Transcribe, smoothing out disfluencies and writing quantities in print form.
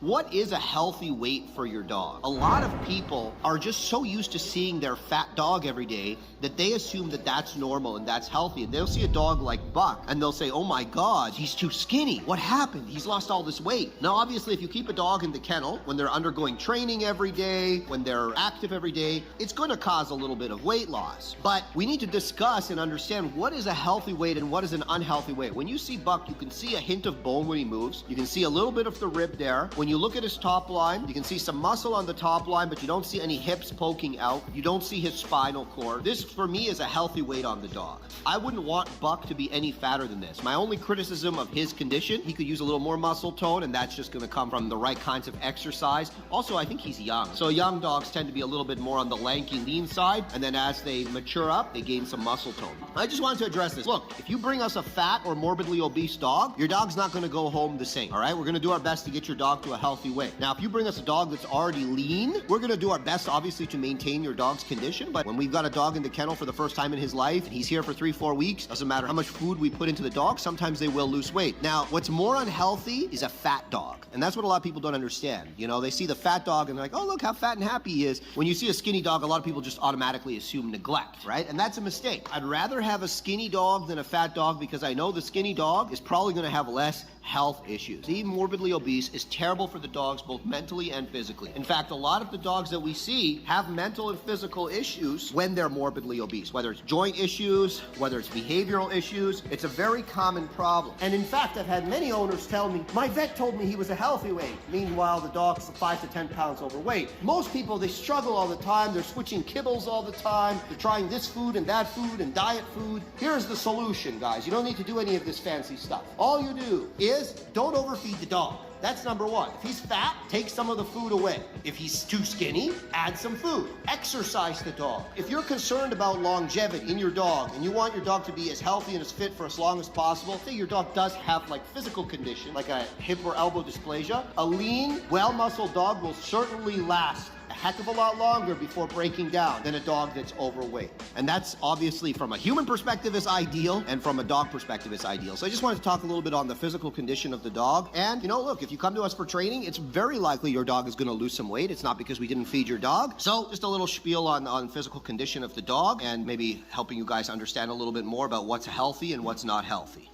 What is a healthy weight for your dog? A lot of people are just so used to seeing their fat dog every day that they assume that that's normal and that's healthy. And they'll see a dog like Buck and they'll say, oh my God, he's too skinny. What happened? He's lost all this weight. Now, obviously, if you keep a dog in the kennel, when they're undergoing training every day, when they're active every day, it's going to cause a little bit of weight loss. But we need to discuss and understand what is a healthy weight and what is an unhealthy weight. When you see Buck, you can see a hint of bone when he moves. You can see a little bit of the rib there. When you look at his top line, you can see some muscle on the top line, but you don't see any hips poking out. You don't see his spinal cord. This, for me, is a healthy weight on the dog. I wouldn't want Buck to be any fatter than this. My only criticism of his condition, he could use a little more muscle tone, and that's just going to come from the right kinds of exercise. Also, I think he's young. So young dogs tend to be a little bit more on the lanky, lean side, and then as they mature up, they gain some muscle tone. I just wanted to address this. Look, if you bring us a fat or morbidly obese dog, your dog's not going to go home the same, all right? We're going to do our best to get your dog to a healthy weight. Now, if you bring us a dog that's already lean, we're going to do our best, obviously, to maintain your dog's condition. But when we've got a dog in the kennel for the first time in his life, and he's here for 3-4 weeks, doesn't matter how much food we put into the dog, sometimes they will lose weight. Now, what's more unhealthy is a fat dog. And that's what a lot of people don't understand. You know, they see the fat dog and they're like, oh, look how fat and happy he is. When you see a skinny dog, a lot of people just automatically assume neglect, right? And that's a mistake. I'd rather have a skinny dog than a fat dog because I know the skinny dog is probably going to have less health issues. Being morbidly obese is terrible for the dogs, both mentally and physically. In fact, a lot of the dogs that we see have mental and physical issues when they're morbidly obese, whether it's joint issues, whether it's behavioral issues. It's a very common problem. And in fact, I've had many owners tell me, my vet told me he was a healthy weight. Meanwhile, the dog's 5 to 10 pounds overweight. Most people, they struggle all the time. They're switching kibbles all the time. They're trying this food and that food and diet food. Here's the solution, guys. You don't need to do any of this fancy stuff. All you do is don't overfeed the dog. That's number one. If he's fat, take some of the food away. If he's too skinny, add some food. Exercise the dog. If you're concerned about longevity in your dog and you want your dog to be as healthy and as fit for as long as possible, say your dog does have like physical condition, like a hip or elbow dysplasia, a lean, well-muscled dog will certainly last a heck of a lot longer before breaking down than a dog that's overweight. And that's obviously from a human perspective is ideal, and from a dog perspective is ideal. So I just wanted to talk a little bit on the physical condition of the dog. And, you know, look, if you come to us for training, it's very likely your dog is going to lose some weight. It's not because we didn't feed your dog. So just a little spiel on physical condition of the dog and maybe helping you guys understand a little bit more about what's healthy and what's not healthy.